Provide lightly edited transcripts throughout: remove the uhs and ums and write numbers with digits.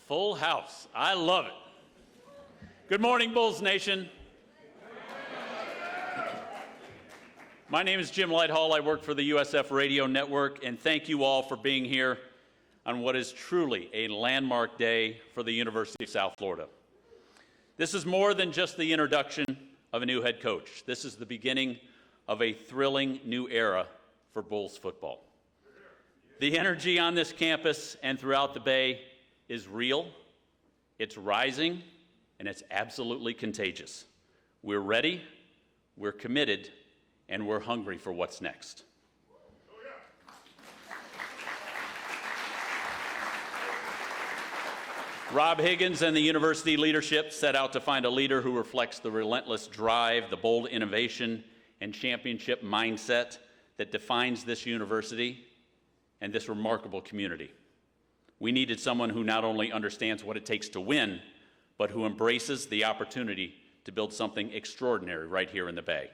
Full house. I love it. Good morning, Bulls Nation. My name is Jim Lighthall. I work for the USF Radio Network, and thank you all for being here on what is truly a landmark day for the University of South Florida. This is more than just the introduction of a new head coach. This is the beginning of a thrilling new era for Bulls football. The energy on this campus and throughout the Bay is real, it's rising, and it's absolutely contagious. We're ready, we're committed, and we're hungry for what's next. Rob Higgins and the university leadership set out to find a leader who reflects the relentless drive, the bold innovation, and championship mindset that defines this university and this remarkable community. We needed someone who not only understands what it takes to win, but who embraces the opportunity to build something extraordinary right here in the Bay.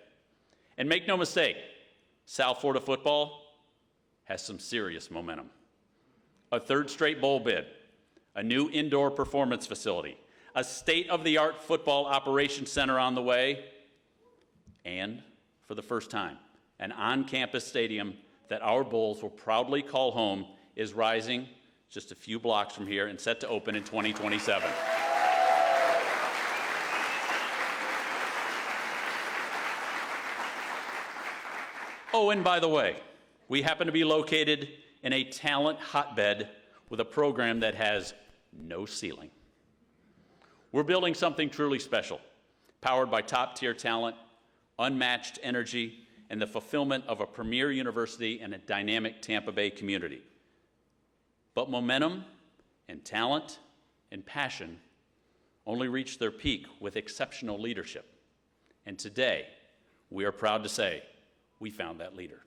And make no mistake, South Florida football has some serious momentum. A third straight bowl bid, a new indoor performance facility, a state-of-the-art football operations center on the way, and for the first time, an on-campus stadium that our Bulls will proudly call home is rising just a few blocks from here and set to open in 2027. Oh, and by the way, we happen to be located in a talent hotbed with a program that has no ceiling. We're building something truly special, powered by top-tier talent, unmatched energy, and the fulfillment of a premier university and a dynamic Tampa Bay community. But momentum and talent and passion only reach their peak with exceptional leadership. And today, we are proud to say we found that leader.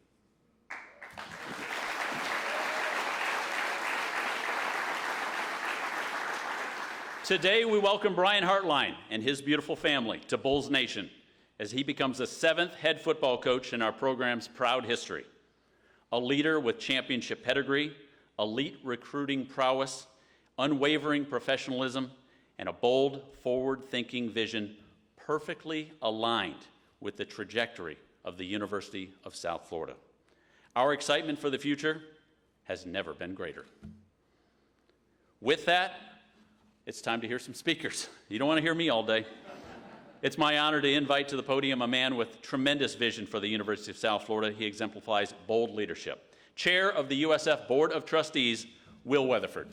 Today, we welcome Brian Hartline and his beautiful family to Bulls Nation as he becomes the 7th head football coach in our program's proud history. A leader with championship pedigree, elite recruiting prowess, unwavering professionalism, and a bold, forward-thinking vision perfectly aligned with the trajectory of the University of South Florida. Our excitement for the future has never been greater. With that, it's time to hear some speakers. You don't want to hear me all day. It's my honor to invite to the podium a man with tremendous vision for the University of South Florida. He exemplifies bold leadership. Chair of the USF Board of Trustees, Will Weatherford.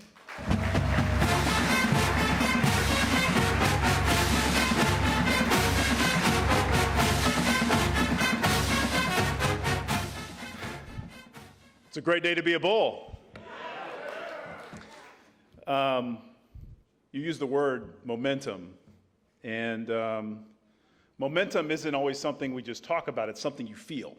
It's a great day to be a Bull. You used the word momentum, and momentum isn't always something we just talk about, it's something you feel.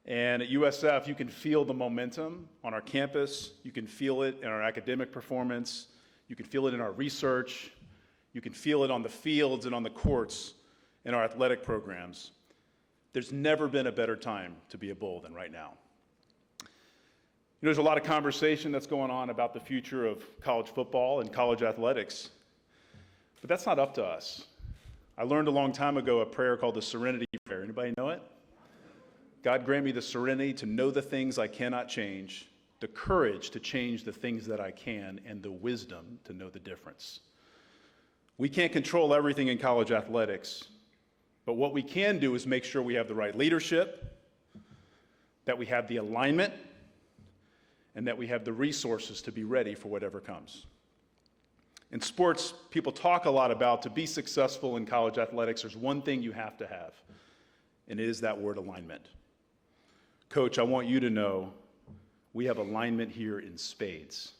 And at USF, you can feel the momentum on our campus, you can feel it in our academic performance, you can feel it in our research, you can feel it on the fields and on the courts in our athletic programs. There's never been a better time to be a Bull than right now. There's a lot of conversation that's going on about the future of college football and college athletics, but that's not up to us. I learned a long time ago a prayer called the Serenity Prayer. Anybody know it? God grant me the serenity to know the things I cannot change, the courage to change the things that I can, and the wisdom to know the difference. We can't control everything in college athletics, but what we can do is make sure we have the right leadership, that we have the alignment, and that we have the resources to be ready for whatever comes. In sports, people talk a lot about to be successful in college athletics, there's one thing you have to have, and it is that word alignment. Coach, I want you to know we have alignment here in spades.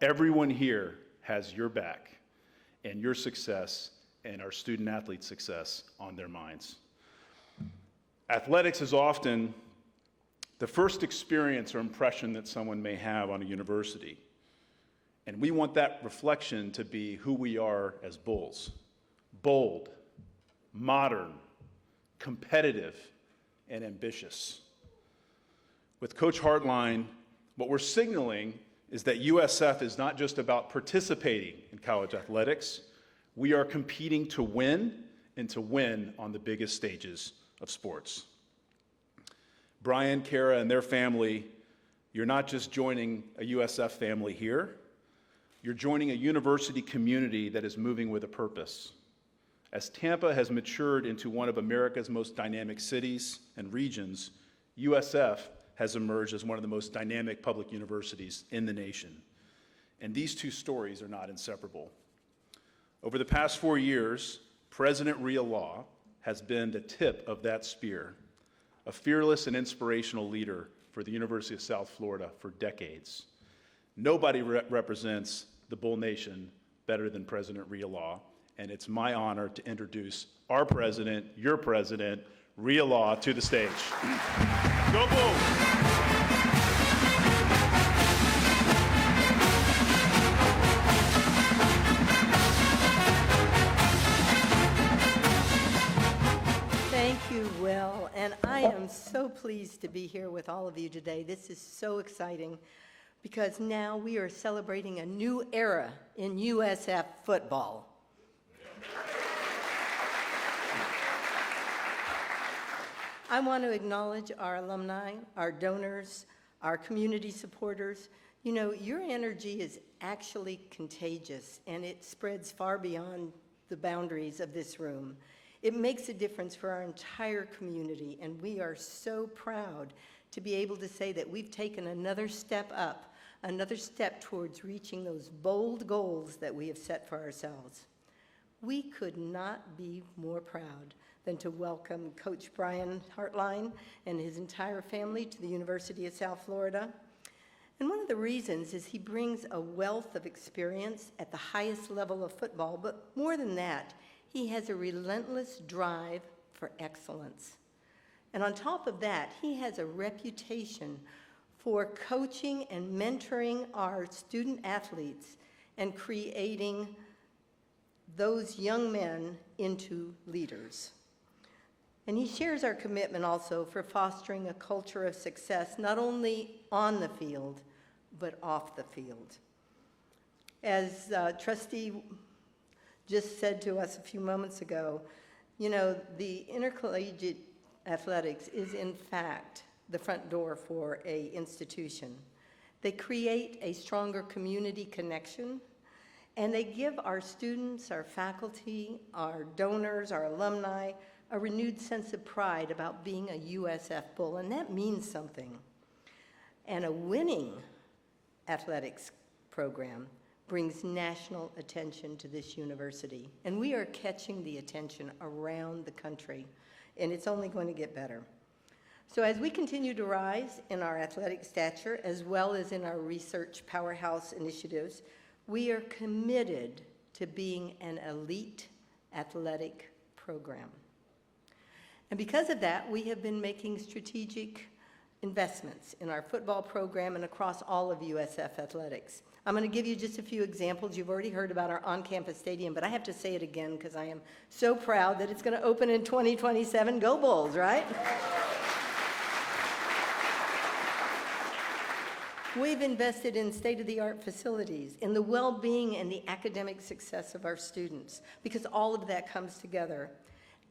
Everyone here has your back and your success and our student athlete's success on their minds. Athletics is often the first experience or impression that someone may have on a university. And we want that reflection to be who we are as Bulls. Bold, modern, competitive, and ambitious. With Coach Hartline, what we're signaling is that USF is not just about participating in college athletics. We are competing to win and to win on the biggest stages of sports. Brian, Kara, and their family, you're not just joining a USF family here, you're joining a university community that is moving with a purpose. As Tampa has matured into one of America's most dynamic cities and regions, USF has emerged as one of the most dynamic public universities in the nation. And these two stories are not inseparable. Over the past 4 years, President Real Law has been the tip of that spear, a fearless and inspirational leader for the University of South Florida for decades. Nobody represents the Bull Nation better than President Real Law, and it's my honor to introduce our president, your president, Real Law, to the stage. Go Bulls! Thank you, Will, and I am so pleased to be here with all of you today. This is so exciting because now we are celebrating a new era in USF football. I want to acknowledge our alumni, our donors, our community supporters. You know, your energy is actually contagious, and it spreads far beyond the boundaries of this room. It makes a difference for our entire community, and we are so proud to be able to say that we've taken another step up, another step towards reaching those bold goals that we have set for ourselves. We could not be more proud than to welcome Coach Brian Hartline and his entire family to the University of South Florida. And one of the reasons is he brings a wealth of experience at the highest level of football, but more than that, he has a relentless drive for excellence. And on top of that, he has a reputation for coaching and mentoring our student athletes and creating those young men into leaders. And he shares our commitment also for fostering a culture of success, not only on the field, but off the field. As Trustee just said to us a few moments ago, you know, the intercollegiate athletics is in fact the front door for an institution. They create a stronger community connection, and they give our students, our faculty, our donors, our alumni, a renewed sense of pride about being a USF Bull, and that means something. And a winning athletics program brings national attention to this university, and we are catching the attention around the country, and it's only going to get better. So as we continue to rise in our athletic stature, as well as in our research powerhouse initiatives, we are committed to being an elite athletic program. And because of that, we have been making strategic investments in our football program and across all of USF athletics. I'm going to give you just a few examples. You've already heard about our on-campus stadium, but I have to say it again because I am so proud that it's going to open in 2027. Go Bulls, right? We've invested in state-of-the-art facilities, in the well-being and the academic success of our students, because all of that comes together.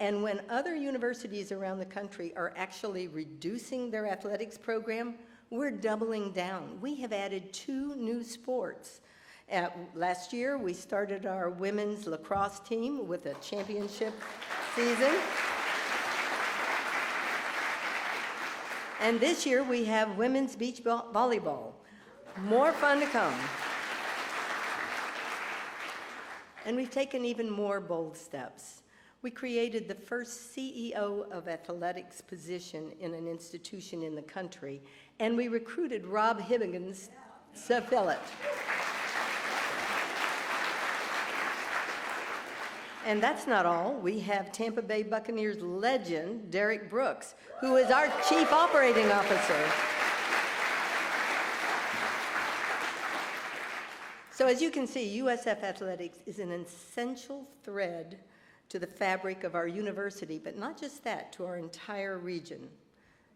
And when other universities around the country are actually reducing their athletics program, we're doubling down. We have added 2 new sports. Last year, we started our women's lacrosse team with a championship season. And this year, we have women's beach volleyball. More fun to come. And we've taken even more bold steps. We created the first CEO of athletics position in an institution in the country, and we recruited Rob Higgins to fill it. And that's not all. We have Tampa Bay Buccaneers legend Derek Brooks, who is our Chief Operating Officer. So as you can see, USF Athletics is an essential thread to the fabric of our university, but not just that, to our entire region.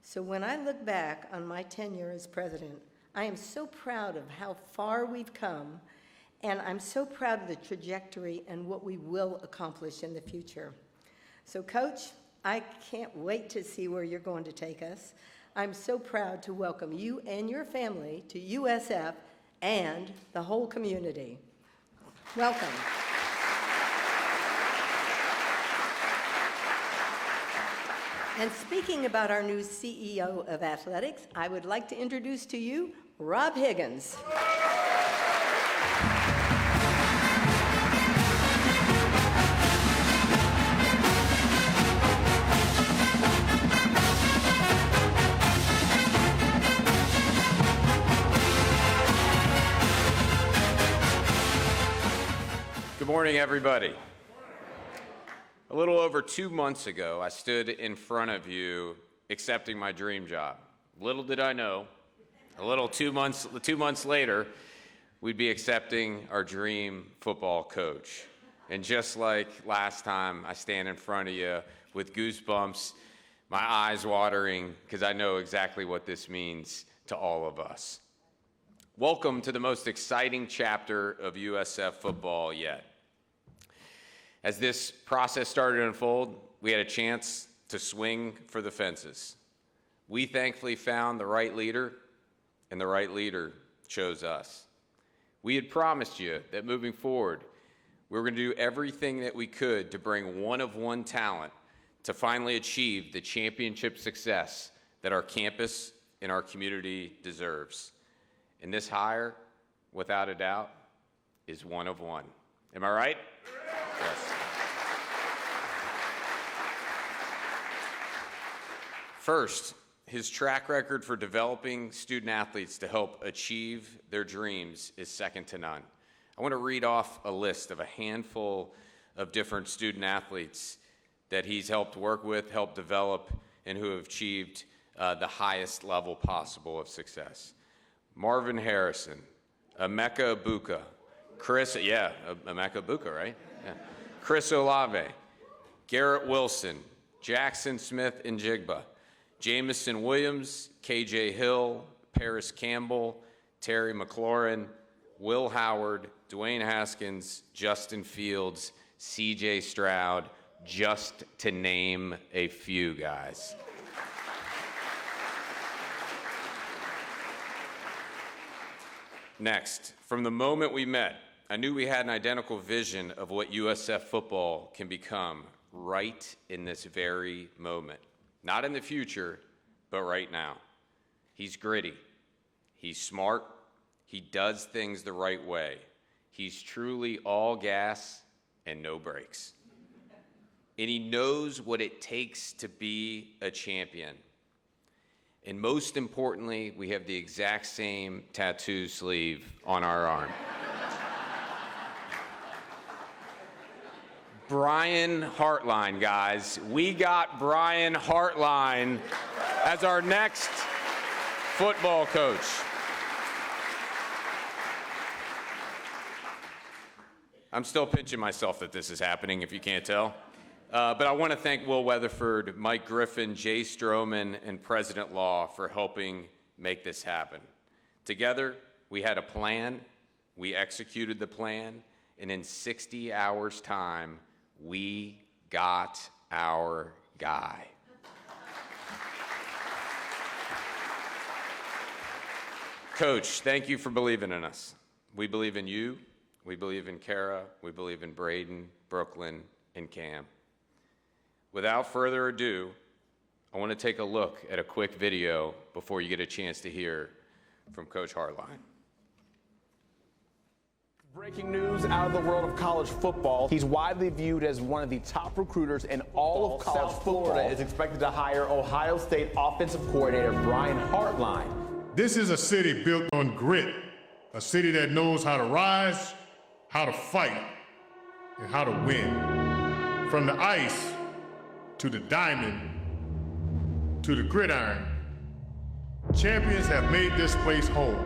So when I look back on my tenure as president, I am so proud of how far we've come, and I'm so proud of the trajectory and what we will accomplish in the future. So, Coach, I can't wait to see where you're going to take us. I'm so proud to welcome you and your family to USF and the whole community. Welcome. And speaking about our new CEO of athletics, I would like to introduce to you Rob Higgins. Good morning, everybody. A little over 2 months ago, I stood in front of you accepting my dream job. Little did I know, two months later, we'd be accepting our dream football coach. And just like last time, I stand in front of you with goosebumps, my eyes watering, because I know exactly what this means to all of us. Welcome to the most exciting chapter of USF football yet. As this process started to unfold, we had a chance to swing for the fences. We thankfully found the right leader, and the right leader chose us. We had promised you that moving forward, we were going to do everything that we could to bring one-of-one talent to finally achieve the championship success that our campus and our community deserves. And this hire, without a doubt, is one of one. Am I right? Yes. First, his track record for developing student athletes to help achieve their dreams is second to none. I want to read off a list of a handful of different student athletes that he's helped work with, helped develop, and who have achieved the highest level possible of success. Marvin Harrison, Emeka Ibuka, Emeka Ibuka, right? Yeah. Chris Olave, Garrett Wilson, Jackson Smith and Jigba, Jamison Williams, KJ Hill, Paris Campbell, Terry McLaurin, Will Howard, Dwayne Haskins, Justin Fields, CJ Stroud, just to name a few guys. Next, from the moment we met, I knew we had an identical vision of what USF football can become right in this very moment. Not in the future, but right now. He's gritty. He's smart. He does things the right way. He's truly all gas and no brakes. And he knows what it takes to be a champion. And most importantly, we have the exact same tattoo sleeve on our arm. Brian Hartline, guys. We got Brian Hartline as our next football coach. I'm still pinching myself that this is happening, if you can't tell. But I want to thank Will Weatherford, Mike Griffin, Jay Stroman, and President Law for helping make this happen. Together, we had a plan, we executed the plan, and in 60 hours' time, we got our guy. Coach, thank you for believing in us. We believe in you, we believe in Kara, we believe in Braden, Brooklyn, and Cam. Without further ado, I want to take a look at a quick video before you get a chance to hear from Coach Hartline. Breaking news out of the world of college football. He's widely viewed as one of the top recruiters in all of college football. Florida is expected to hire Ohio State offensive coordinator Brian Hartline. This is a city built on grit, a city that knows how to rise, how to fight, and how to win. From the ice to the diamond to the gridiron, champions have made this place home.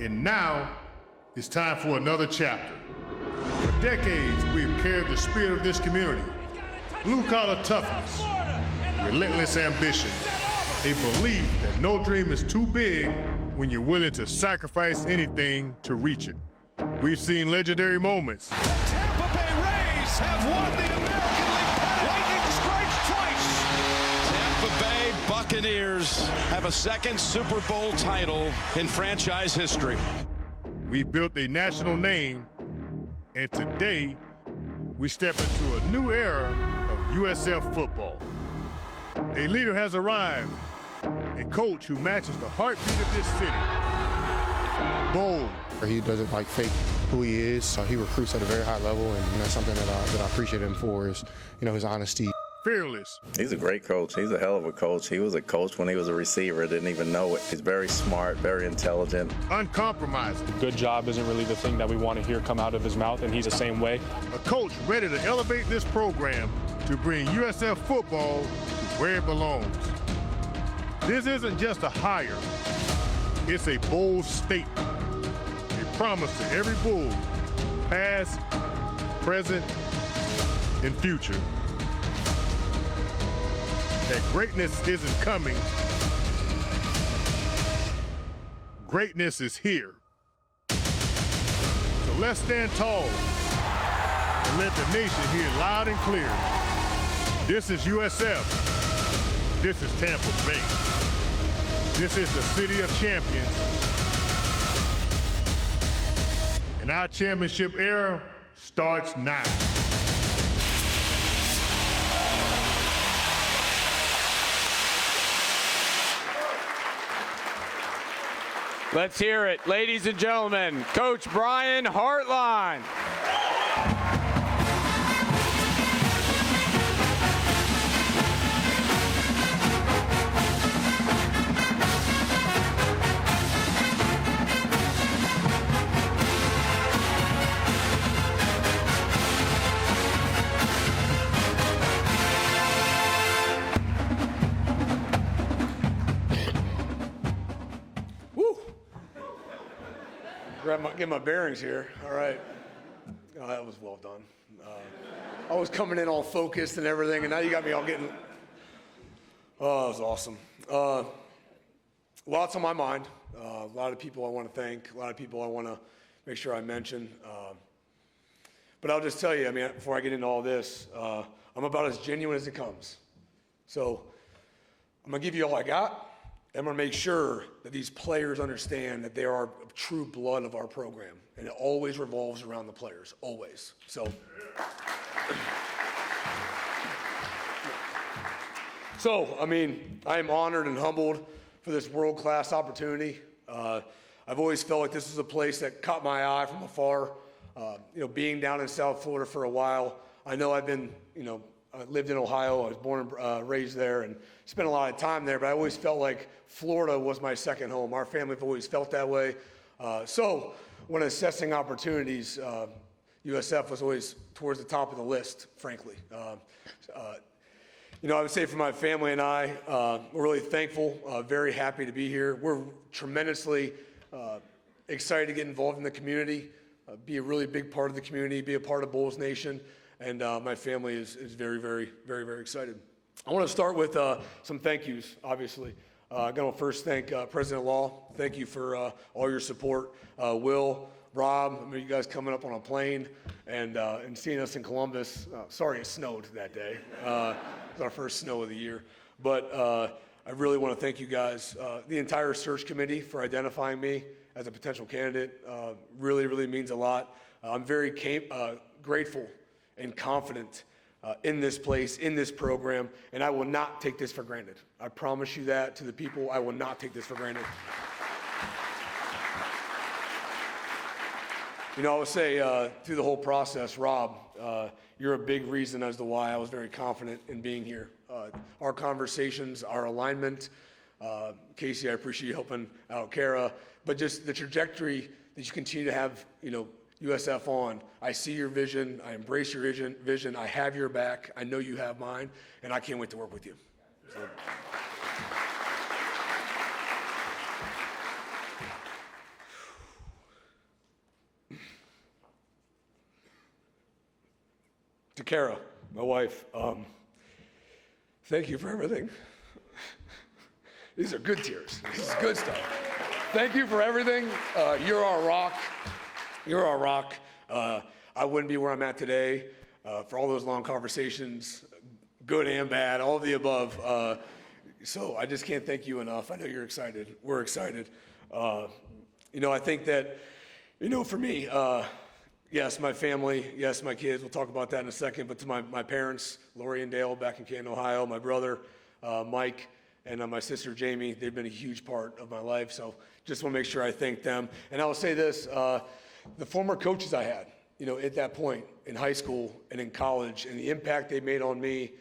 And now, it's time for another chapter. For decades, we have carried the spirit of this community. Blue-collar toughness, relentless ambition, a belief that no dream is too big when you're willing to sacrifice anything to reach it. We've seen legendary moments. The Tampa Bay Rays have won the American League pennant. Lightning strikes twice. Tampa Bay Buccaneers have a second Super Bowl title in franchise history. We built a national name, and today we step into a new era of USF football. A leader has arrived, a coach who matches the heartbeat of this city. Bold. He doesn't fake who he is, so he recruits at a very high level, and that's something that I appreciate him for is, his honesty. Fearless. He's a great coach. He's a hell of a coach. He was a coach when he was a receiver, didn't even know it. He's very smart, very intelligent. Uncompromising. Good job isn't really the thing that we want to hear come out of his mouth, and he's the same way. A coach ready to elevate this program to bring USF football to where it belongs. This isn't just a hire. It's a bold statement. A promise to every Bull, past, present, and future, that greatness isn't coming. Greatness is here. So let's stand tall and let the nation hear loud and clear. This is USF. This is Tampa Bay. This is the city of champions. And our championship era starts now. Let's hear it, ladies and gentlemen, Coach Brian Hartline. Get my bearings here. All right. Oh, that was well done. I was coming in all focused and everything, and now you got me all getting. Oh, that was awesome. Lots on my mind. A lot of people I want to thank. A lot of people I want to make sure I mention. But I'll just tell you, before I get into all this, I'm about as genuine as it comes. So I'm going to give you all I got. I'm going to make sure that these players understand that they are true blood of our program. And it always revolves around the players, always. So I am honored and humbled for this world-class opportunity. I've always felt like this was a place that caught my eye from afar. Being down in South Florida for a while, I know I've been, I lived in Ohio. I was born and raised there and spent a lot of time there, but I always felt like Florida was my second home. Our family have always felt that way. So when assessing opportunities, USF was always towards the top of the list, frankly. I would say for my family and I, we're really thankful, very happy to be here. We're tremendously excited to get involved in the community, be a really big part of the community, be a part of Bulls Nation. And my family is very, very, very, very excited. I want to start with some thank yous, obviously. I'm going to first thank President Law. Thank you for all your support. Will, Rob, you guys coming up on a plane and seeing us in Columbus. Sorry it snowed that day. It was our first snow of the year. But I really want to thank you guys, the entire search committee, for identifying me as a potential candidate. Really, really means a lot. I'm very grateful and confident in this place, in this program, and I will not take this for granted. I promise you that to the people. I will not take this for granted. I would say through the whole process, Rob, you're a big reason as to why I was very confident in being here. Our conversations, our alignment, Casey, I appreciate you helping out Kara, but just the trajectory that you continue to have, USF on. I see your vision. I embrace your vision. I have your back. I know you have mine, and I can't wait to work with you. So. To Kara, my wife, thank you for everything. These are good tears. This is good stuff. Thank you for everything. You're our rock. You're our rock. I wouldn't be where I'm at today for all those long conversations, good and bad, all of the above. So I just can't thank you enough. I know you're excited. We're excited. I think that, for me, yes, my family, yes, my kids, we'll talk about that in a second, but to my parents, Lori and Dale back in Canton, Ohio, my brother, Mike, and my sister, Jamie, they've been a huge part of my life, so just want to make sure I thank them. And I will say this, the former coaches I had, at that point in high school and in college, and the impact they made on me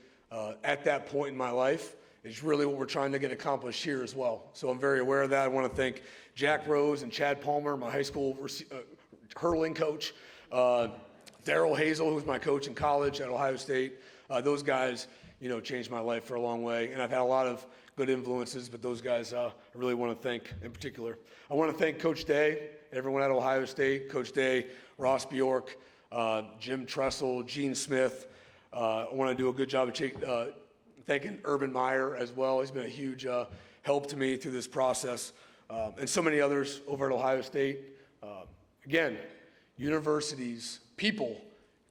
at that point in my life is really what we're trying to get accomplished here as well. So I'm very aware of that. I want to thank Jack Rose and Chad Palmer, my high school hurling coach, Darryl Hazel, who was my coach in college at Ohio State. Those guys, changed my life for a long way. And I've had a lot of good influences, but those guys I really want to thank in particular. I want to thank Coach Day, everyone at Ohio State, Coach Day, Ross Bjork, Jim Tressel, Gene Smith. I want to do a good job of thanking Urban Meyer as well. He's been a huge help to me through this process. And so many others over at Ohio State. Again, universities, people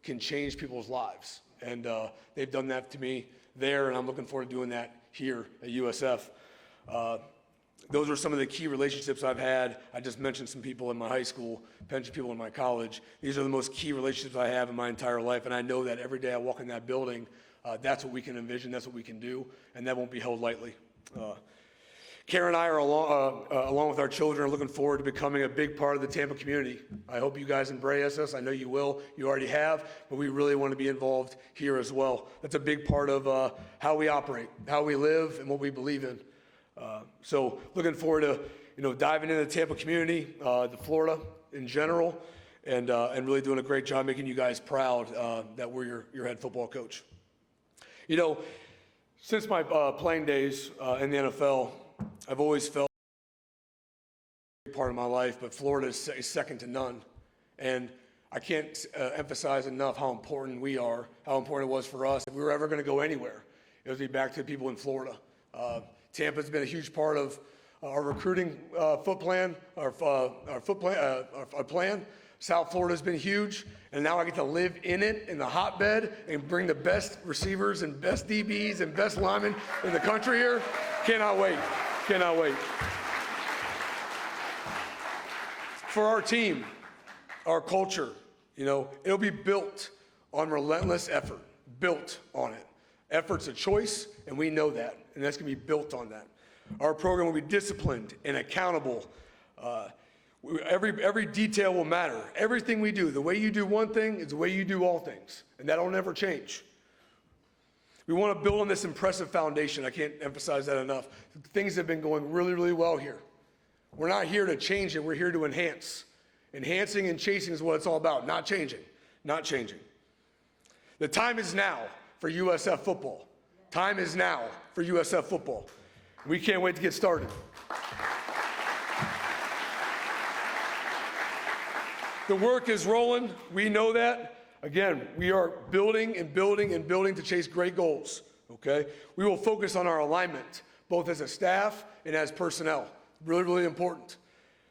can change people's lives. And they've done that to me there, and I'm looking forward to doing that here at USF. Those are some of the key relationships I've had. I just mentioned some people in my high school, mentioned people in my college. These are the most key relationships I have in my entire life, and I know that every day I walk in that building, that's what we can envision, that's what we can do, and that won't be held lightly. Karen and I are, along with our children, are looking forward to becoming a big part of the Tampa community. I hope you guys embrace us. I know you will. You already have, but we really want to be involved here as well. That's a big part of how we operate, how we live, and what we believe in. So looking forward to diving into the Tampa community, the Florida in general, and really doing a great job making you guys proud that we're your head football coach. Since my playing days in the NFL, I've always felt part of my life, but Florida is second to none. And I can't emphasize enough how important we are, how important it was for us. If we were ever going to go anywhere, it would be back to the people in Florida. Tampa's been a huge part of our recruiting plan. South Florida's been huge, and now I get to live in it, in the hotbed, and bring the best receivers and best DBs and best linemen in the country here. Cannot wait. Cannot wait. For our team, our culture, it'll be built on relentless effort, built on it. Effort's a choice, and we know that, and that's going to be built on that. Our program will be disciplined and accountable. Every detail will matter. Everything we do, the way you do one thing is the way you do all things, and that'll never change. We want to build on this impressive foundation. I can't emphasize that enough. Things have been going really, really well here. We're not here to change it. We're here to enhance. Enhancing and chasing is what it's all about, not changing, not changing. The time is now for USF football. Time is now for USF football. We can't wait to get started. The work is rolling. We know that. Again, we are building and building and building to chase great goals, okay? We will focus on our alignment, both as a staff and as personnel. Really, really important.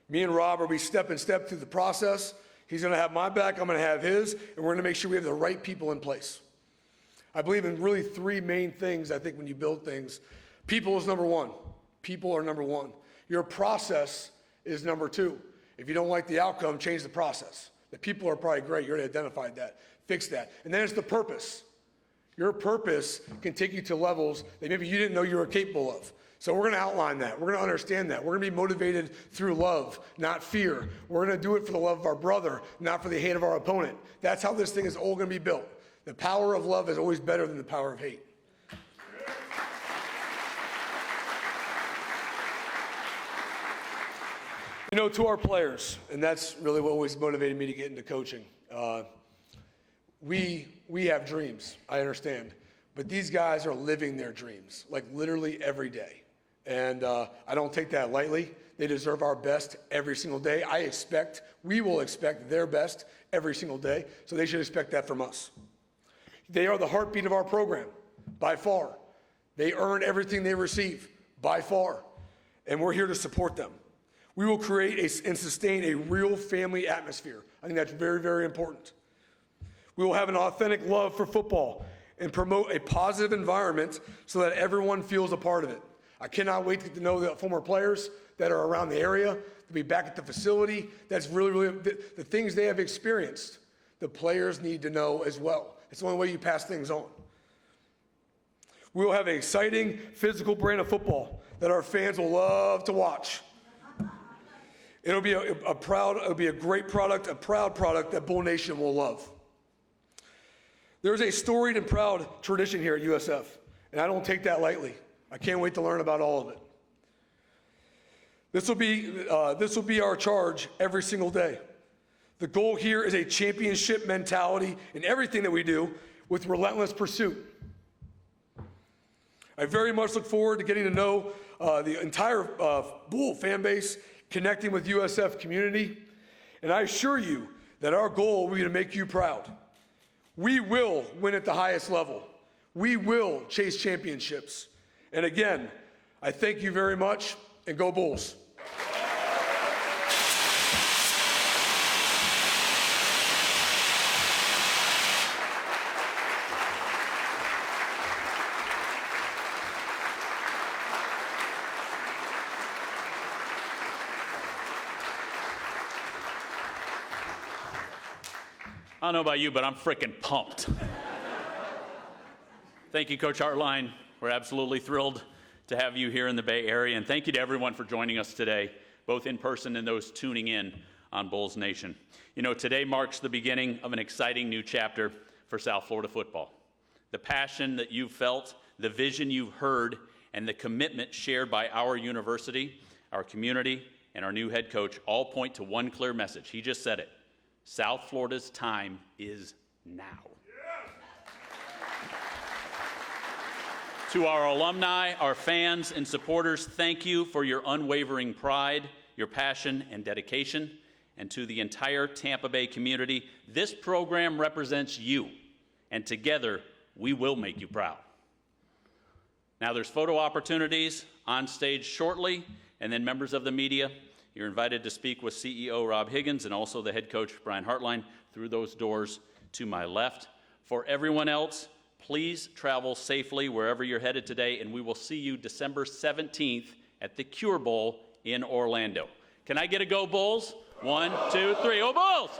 Me and Rob will be step through the process. He's going to have my back, I'm going to have his, and we're going to make sure we have the right people in place. I believe in really three main things, I think, when you build things. People is number one. People are number one. Your process is number two. If you don't like the outcome, change the process. The people are probably great. You already identified that. Fix that. And then it's the purpose. Your purpose can take you to levels that maybe you didn't know you were capable of. So we're going to outline that. We're going to understand that. We're going to be motivated through love, not fear. We're going to do it for the love of our brother, not for the hate of our opponent. That's how this thing is all going to be built. The power of love is always better than the power of hate. To our players, and that's really what always motivated me to get into coaching. We have dreams, I understand, but these guys are living their dreams, like literally every day. And I don't take that lightly. They deserve our best every single day. We will expect their best every single day, so they should expect that from us. They are the heartbeat of our program, by far. They earn everything they receive, by far, and we're here to support them. We will create and sustain a real family atmosphere. I think that's very, very important. We will have an authentic love for football and promote a positive environment so that everyone feels a part of it. I cannot wait to get to know the former players that are around the area, to be back at the facility. That's really the things they have experienced. The players need to know as well. It's the only way you pass things on. We will have an exciting, physical brand of football that our fans will love to watch. It'll be a great product, a proud product that Bull Nation will love. There's a storied and proud tradition here at USF, and I don't take that lightly. I can't wait to learn about all of it. This will be our charge every single day. The goal here is a championship mentality in everything that we do with relentless pursuit. I very much look forward to getting to know the entire Bull fan base, connecting with USF community, and I assure you that our goal will be to make you proud. We will win at the highest level. We will chase championships. And again, I thank you very much, and go Bulls. I don't know about you, but I'm freaking pumped. Thank you, Coach Hartline. We're absolutely thrilled to have you here in the Bay Area. And thank you to everyone for joining us today, both in person and those tuning in on Bulls Nation. You know, today marks the beginning of an exciting new chapter for South Florida football. The passion that you've felt, the vision you've heard, and the commitment shared by our university, our community, and our new head coach all point to one clear message. He just said it. South Florida's time is now. To our alumni, our fans, and supporters, thank you for your unwavering pride, your passion, and dedication. And to the entire Tampa Bay community, this program represents you, and together, we will make you proud. Now, there's photo opportunities on stage shortly, and then members of the media, you're invited to speak with CEO Rob Higgins and also the head coach Brian Hartline through those doors to my left. For everyone else, please travel safely wherever you're headed today, and we will see you December 17th at the Cure Bowl in Orlando. Can I get a go Bulls? 1, 2, 3, go Bulls!